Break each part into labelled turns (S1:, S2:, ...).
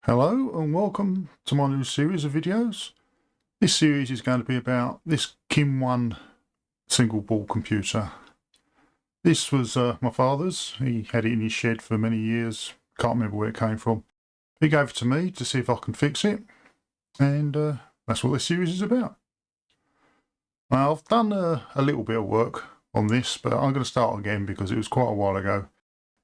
S1: Hello and welcome to my new series of videos. This series is going to be about this KIM-1 single board computer. This was my father's. He had it in his shed for many years. Can't remember where it came from. He gave it to me to see if I can fix it, and that's what this series is about. Now, I've done a little bit of work on this, but I'm going to start again because it was quite a while ago.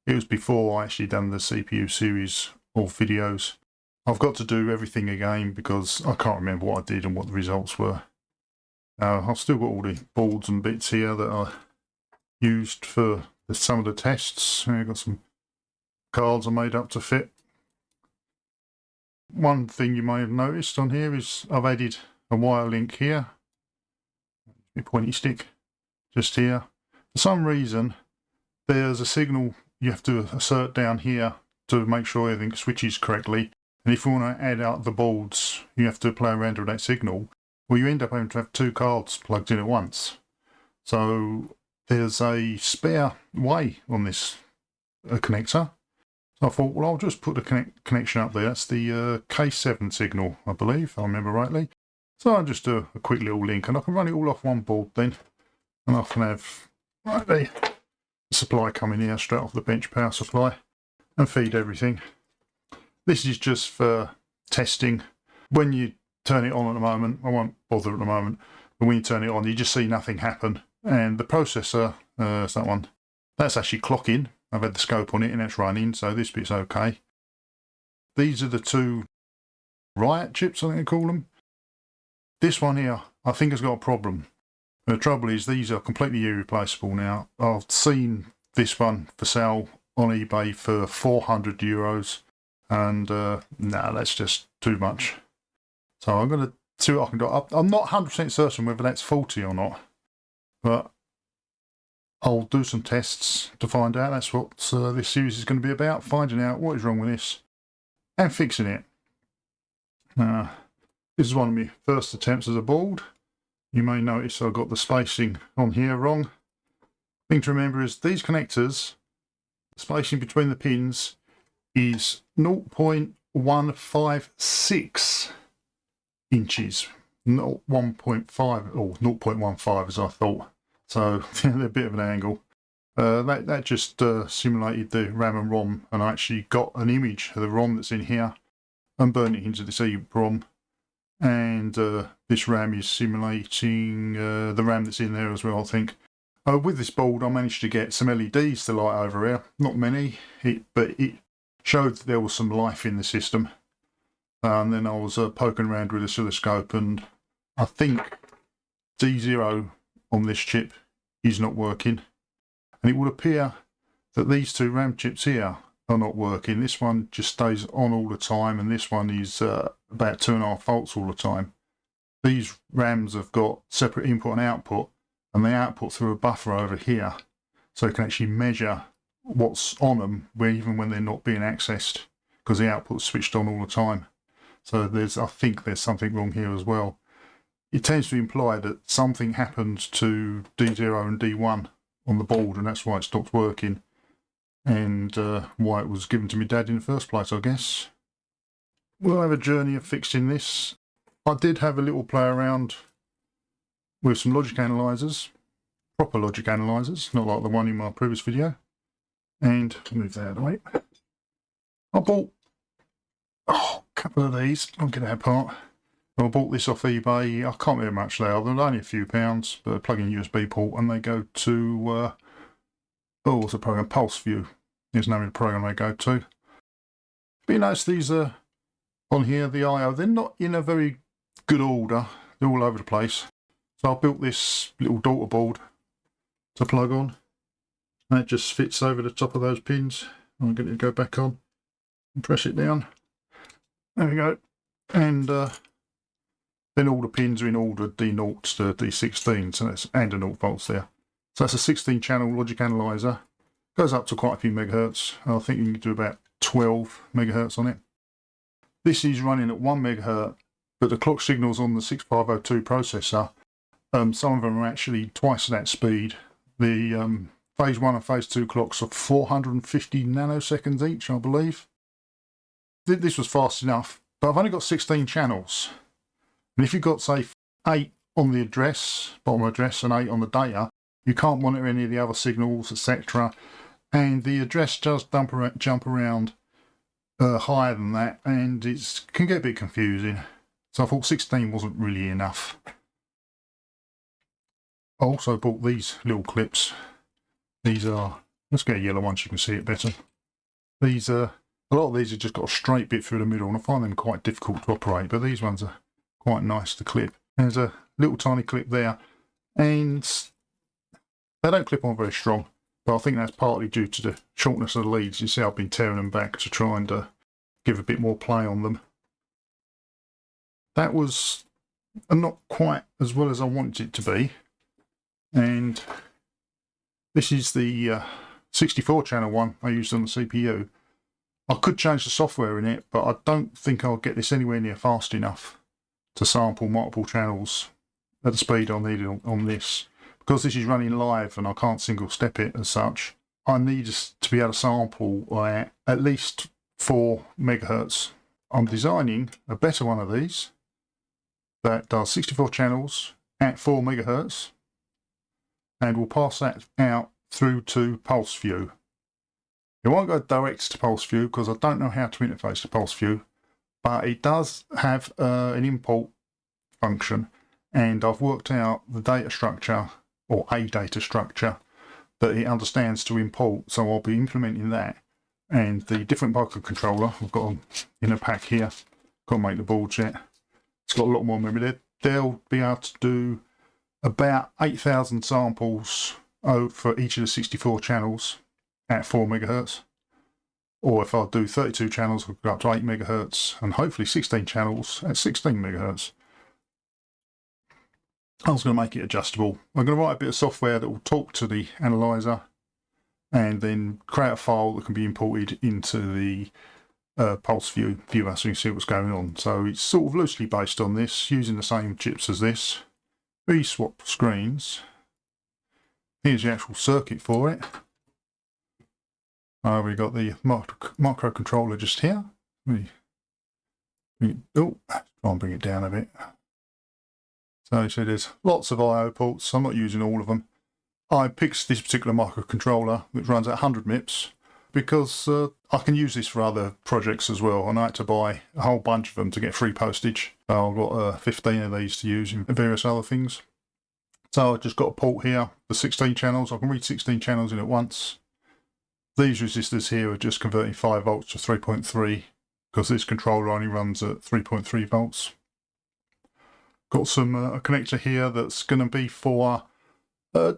S1: It was before I actually done the CPU series of videos. I've got to do everything again because I can't remember what I did and what the results were. I've still got all the boards and bits here that I used for some of the tests. I've got some cards I made up to fit. One thing you may have noticed on here is I've added a wire link here. My pointy stick just here. For some reason, there's a signal you have to assert down here to make sure everything switches correctly. And if you want to add out the boards, you have to play around with that signal. Well, you end up having to have two cards plugged in at once. So there's a spare way on this connector. So I thought, well, I'll just put the connection up there. That's the K7 signal, I believe, if I remember rightly. So I'll just do a quick little link, and I can run it all off one board then. And I can have the supply coming here straight off the bench power supply and feed everything. This is just for testing. When you turn it on at the moment, I won't bother at the moment, but when you turn it on, you just see nothing happen. And the processor, it's that one, that's actually clocking. I've had the scope on it and it's running, so this bit's okay. These are the two riot chips, I think they call them. This one here, I think has got a problem. The trouble is these are completely irreplaceable now. I've seen this one for sale on eBay for €400. And no, that's just too much. So I'm going to see what I can do. I'm not 100% certain whether that's faulty or not, but I'll do some tests to find out. That's what this series is going to be about, finding out what is wrong with this and fixing it. This is one of my first attempts as a board. You may notice I've got the spacing on here wrong. Thing to remember is these connectors, the spacing between the pins is 0.156 inches, not 1.5 or 0.15 as I thought. So they're a bit of an angle. That just simulated the RAM and ROM, and I actually got an image of the ROM that's in here and burned it into this EEPROM. And this RAM is simulating the RAM that's in there as well, I think. With this board, I managed to get some LEDs to light over here. Not many, but it showed that there was some life in the system. And then I was poking around with the oscilloscope, and I think D0 on this chip is not working. And it would appear that these two RAM chips here are not working. This one just stays on all the time, and this one is about 2.5 volts all the time. These RAMs have got separate input and output, and they output through a buffer over here, so it can actually measure what's on them even when they're not being accessed, because the output's switched on all the time. So I think there's something wrong here as well. It tends to imply that something happened to D0 and D1 on the board, and that's why it stopped working, and why it was given to my dad in the first place, I guess. We'll have a journey of fixing this. I did have a little play around with some logic analyzers, proper logic analyzers, not like the one in my previous video. And move that out of the way. I bought a couple of these. I'll get that apart. I bought this off eBay. I can't remember how much they are. They're only a few pounds, but plug-in USB port, and they go to what's the program? Pulse View is the name of the program they go to. But you notice these are on here, the I/O. They're not in a very good order. They're all over the place. So I built this little daughter board to plug on. That just fits over the top of those pins. I'm going to go back on and press it down. There we go. And then all the pins are in order D0 to D16, so that's and a 0 volts there. So that's a 16-channel logic analyzer. Goes up to quite a few megahertz. I think you can do about 12 megahertz on it. This is running at 1 megahertz, but the clock signals on the 6502 processor, some of them are actually twice that speed. The phase 1 and phase 2 clocks are 450 nanoseconds each, I believe. this was fast enough, but I've only got 16 channels. And if you've got, say, 8 on the address, bottom address, and 8 on the data, you can't monitor any of the other signals, etc. And the address does jump around higher than that, and it can get a bit confusing. So I thought 16 wasn't really enough. I also bought these little clips. These are, let's get a yellow one so you can see it better. These are, a lot of these have just got a straight bit through the middle, and I find them quite difficult to operate, but these ones are quite nice to clip. There's a little tiny clip there, and they don't clip on very strong, but I think that's partly due to the shortness of the leads. You see I've been tearing them back to try and give a bit more play on them. That was not quite as well as I wanted it to be, and this is the 64 channel one I used on the CPU. I could change the software in it, but I don't think I'll get this anywhere near fast enough to sample multiple channels at the speed I needed on this. Because this is running live and I can't single step it as such, I need to be able to sample at least 4 megahertz. I'm designing a better one of these that does 64 channels at 4 megahertz, and will pass that out through to pulse view. It won't go direct to pulse view because I don't know how to interface to pulse view, but it does have an import function, and I've worked out the data structure, or a data structure, that it understands to import, so I'll be implementing that. And the different microcontroller I've got them in a pack here, can't make the boards yet, it's got a lot more memory. They'll be able to do about 8,000 samples for each of the 64 channels at 4 megahertz. Or if I do 32 channels, I'll go up to 8 megahertz, and hopefully 16 channels at 16 megahertz. I was going to make it adjustable. I'm going to write a bit of software that will talk to the analyzer and then create a file that can be imported into the pulse viewer so you can see what's going on. So it's sort of loosely based on this, using the same chips as this. We swap screens. Here's the actual circuit for it. We've got the microcontroller just here. Oh, try and bring it down a bit. So you see there's lots of I/O ports. I'm not using all of them. I picked this particular microcontroller, which runs at 100 MIPS, because I can use this for other projects as well, and I had to buy a whole bunch of them to get free postage. So I've got 15 of these to use in various other things. So I've just got a port here for 16 channels. I can read 16 channels in at once. These resistors here are just converting 5 volts to 3.3, because this controller only runs at 3.3 volts. Got some a connector here that's going to be for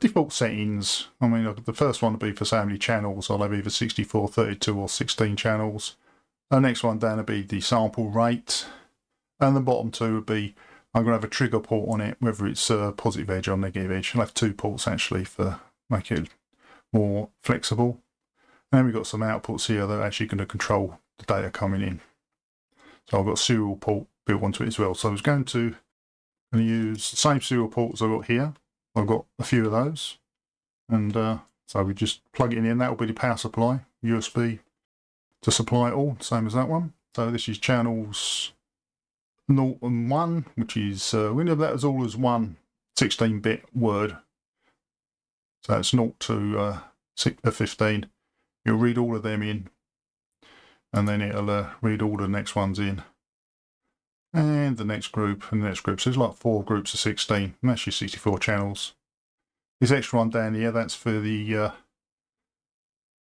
S1: default settings. I mean, the first one will be for so many channels. I'll have either 64, 32 or 16 channels. The next one down will be the sample rate. And the bottom two would be, I'm going to have a trigger port on it, whether it's positive edge or negative edge. I'll have 2 ports actually for make it more flexible. And then we've got some outputs here that are actually going to control the data coming in. So I've got a serial port built onto it as well. So I was going to use the same serial ports I've got here. I've got a few of those. And so we just plug it in. That will be the power supply, USB to supply it all, same as that one. So this is channels 0 and 1, which is, we know that as all as one 16-bit word. So it's 0 to 15. You'll read all of them in, and then it'll read all the next ones in, and the next group, and the next group. So there's like 4 groups of 16, and that's your 64 channels. This extra one down here, that's for the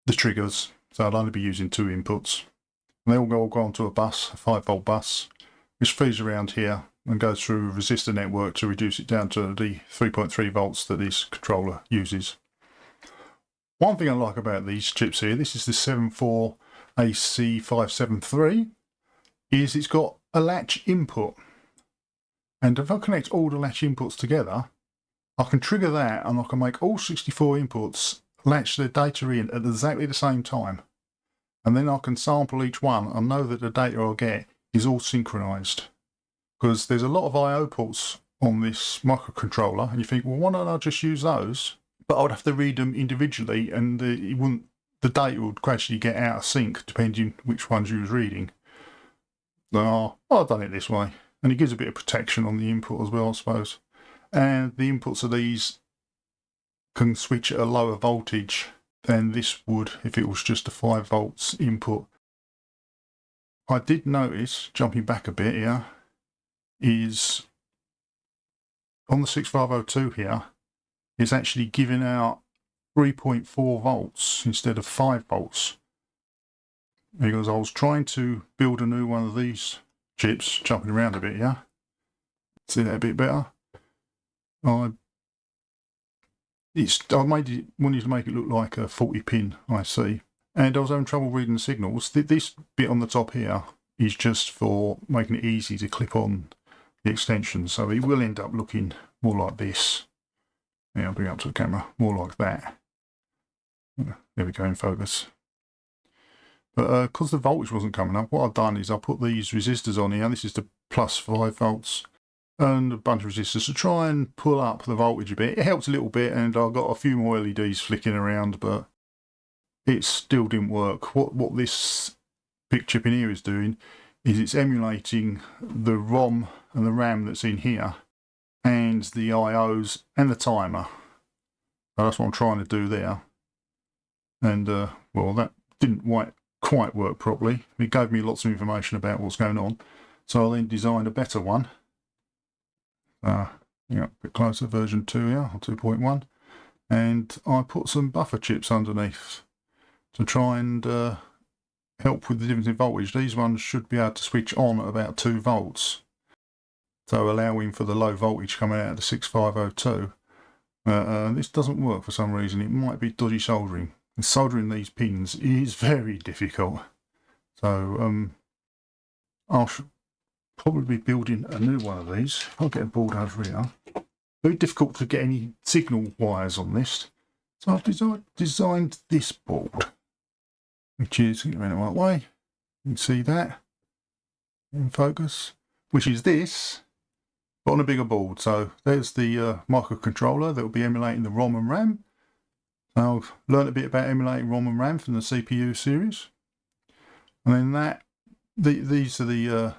S1: triggers. So I'll only be using 2 inputs. And they all go onto a bus, a 5-volt bus, which feeds around here and goes through a resistor network to reduce it down to the 3.3 volts that this controller uses. One thing I like about these chips here, this is the 74AC573, is it's got a latch input. And if I connect all the latch inputs together, I can trigger that and I can make all 64 inputs latch their data in at exactly the same time. And then I can sample each one and know that the data I'll get is all synchronized. Because there's a lot of I/O ports on this microcontroller, and you think, well, why don't I just use those? But I would have to read them individually, and the data would gradually get out of sync depending which ones you was reading. I've done it this way. And it gives a bit of protection on the input as well, I suppose. And the inputs of these can switch at a lower voltage than this would if it was just a 5 volts input. I did notice, jumping back a bit here, is on the 6502 here, it's actually giving out 3.4 volts instead of 5 volts. Because I was trying to build a new one of these chips, jumping around a bit here. See that a bit better? I wanted to make it look like a 40 pin IC, and I was having trouble reading the signals. This bit on the top here is just for making it easy to clip on the extension, so it will end up looking more like this. Yeah, I'll bring it up to the camera, more like that. There we go, in focus. But because the voltage wasn't coming up, what I've done is I put these resistors on here. This is the plus 5 volts. And a bunch of resistors to try and pull up the voltage a bit. It helped a little bit, and I got a few more LEDs flicking around, but it still didn't work. What this big chip in here is doing is it's emulating the ROM and the RAM that's in here, and the IOs and the timer. So that's what I'm trying to do there. And well, that didn't quite work properly. It gave me lots of information about what's going on, so I then designed a better one. Yeah, a bit closer, version 2 here, or 2.1, and I put some buffer chips underneath to try and help with the difference in voltage. These ones should be able to switch on at about 2 volts, so allowing for the low voltage coming out of the 6502. This doesn't work for some reason. It might be dodgy soldering. And soldering these pins is very difficult, so I'll probably be building a new one of these. I'll get a board over here. Very difficult to get any signal wires on this. So I've designed this board, which is going the right way. You can see that in focus, which is this, but on a bigger board. So there's the microcontroller that will be emulating the ROM and RAM. I've learned a bit about emulating ROM and RAM from the CPU series. And then these are the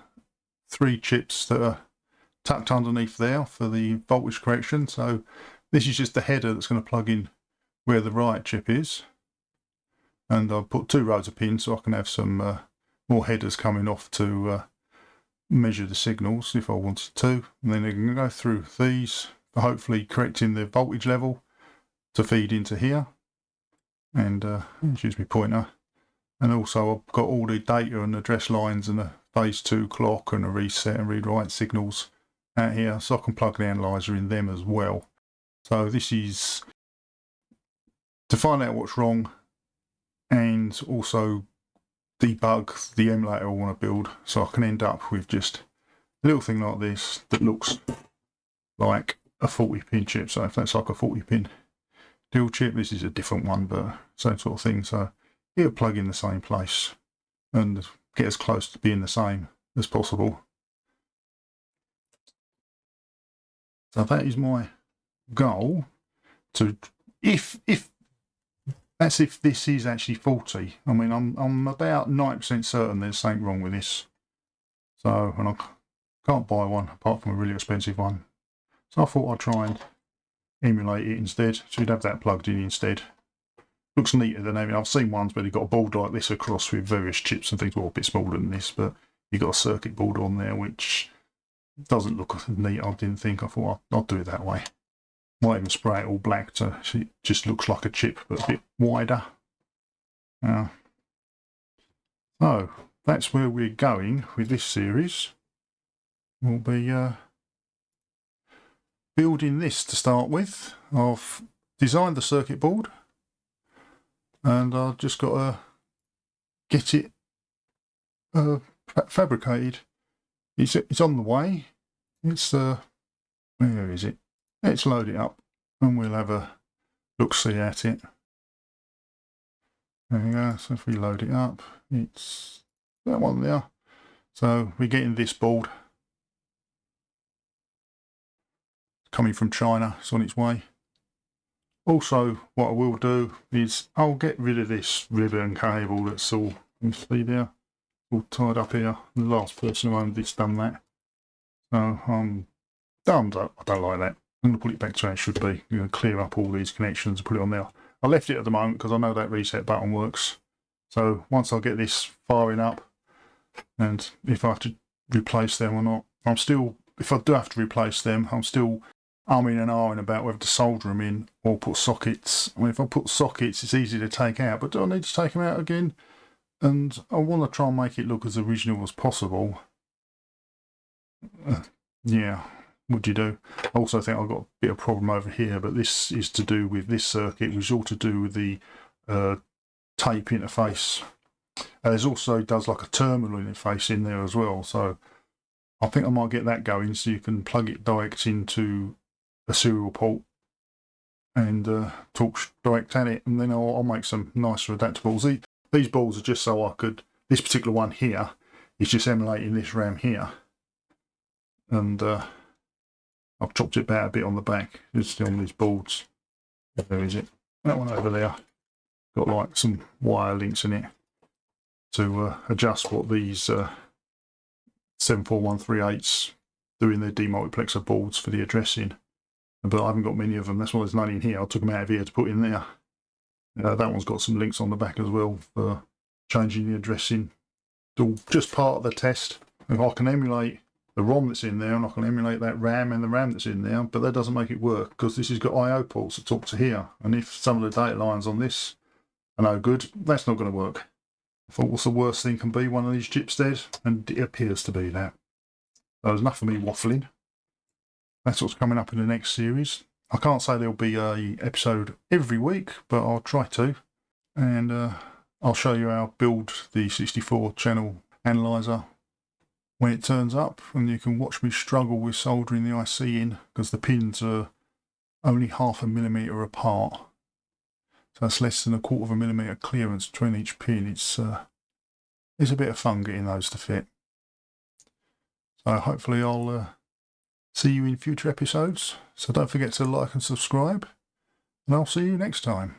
S1: 3 chips that are tucked underneath there for the voltage correction. So this is just the header that's going to plug in where the right chip is, and I've put 2 rows of pins so I can have some more headers coming off to measure the signals if I wanted to, and then I can go through these for hopefully correcting the voltage level to feed into here, and use my pointer. And also I've got all the data and address lines and a phase 2 clock and a reset and read-write signals out here, so I can plug the analyzer in them as well. So this is to find out what's wrong and also debug the emulator I want to build, so I can end up with just a little thing like this that looks like a 40 pin chip. So if that's like a 40 pin dual chip, this is a different one, but same sort of thing. So it'll plug in the same place and get as close to being the same as possible. So that is my goal, to if this is actually faulty. I mean, I'm about 90% certain there's something wrong with this. So, and I can't buy one apart from a really expensive one. So I thought I'd try and emulate it instead. So you'd have that plugged in instead. Looks neater than having. I've seen ones where you've got a board like this across with various chips and things. Well, a bit smaller than this, but you've got a circuit board on there which doesn't look neat. I didn't think. I thought I'll do it that way. Might even spray it all black so it just looks like a chip but a bit wider. So that's where we're going with this series. We'll be building this to start with. I've designed the circuit board and I've just got to get it fabricated. It's on the way. It's where is it? Let's load it up and we'll have a look-see at it. There we go. So if we load it up, it's that one there. So we're getting this board coming from China. It's on its way. Also, what I will do is I'll get rid of this ribbon cable that's all, you see there, all tied up here. The last person who owned this done that. So I don't like that. I'm going to put it back to how it should be. You're going to clear up all these connections and put it on there. I left it at the moment because I know that reset button works. So once I get this firing up, and if I have to replace them or not, I'm still, if I do have to replace them, I'm still umming and ahhing about whether to solder them in or put sockets. I mean, if I put sockets, it's easy to take out, but do I need to take them out again? And I want to try and make it look as original as possible. Yeah, what do you do? I also think I've got a bit of problem over here, but this is to do with this circuit, which is all to do with the tape interface. There's also does like a terminal interface in there as well, so I think I might get that going so you can plug it direct into a serial port and talk direct at it, and then I'll make some nicer adaptables. These balls are just so I could, this particular one here is just emulating this RAM here, and I've chopped it about a bit on the back, just on these boards. Where is it? That one over there. Got like some wire links in it to adjust what these 74138s do in their demultiplexer boards for the addressing. But I haven't got many of them. That's why there's none in here. I took them out of here to put in there. That one's got some links on the back as well for changing the addressing. It's all just part of the test. If I can emulate the ROM that's in there, and I can emulate that RAM and the RAM that's in there, but that doesn't make it work because this has got I/O ports that talk to here. And if some of the data lines on this are no good, that's not going to work. I thought, what's the worst thing can be? One of these chips dead, and it appears to be that. So there's enough of me waffling. That's what's coming up in the next series. I can't say there'll be an episode every week, but I'll try to. And I'll show you how I build the 64 channel analyzer when it turns up, and you can watch me struggle with soldering the IC in because the pins are only 0.5 millimeter apart. So that's less than 1/4 millimeter clearance between each pin. It's a bit of fun getting those to fit. So hopefully I'll see you in future episodes. So don't forget to like and subscribe, and I'll see you next time.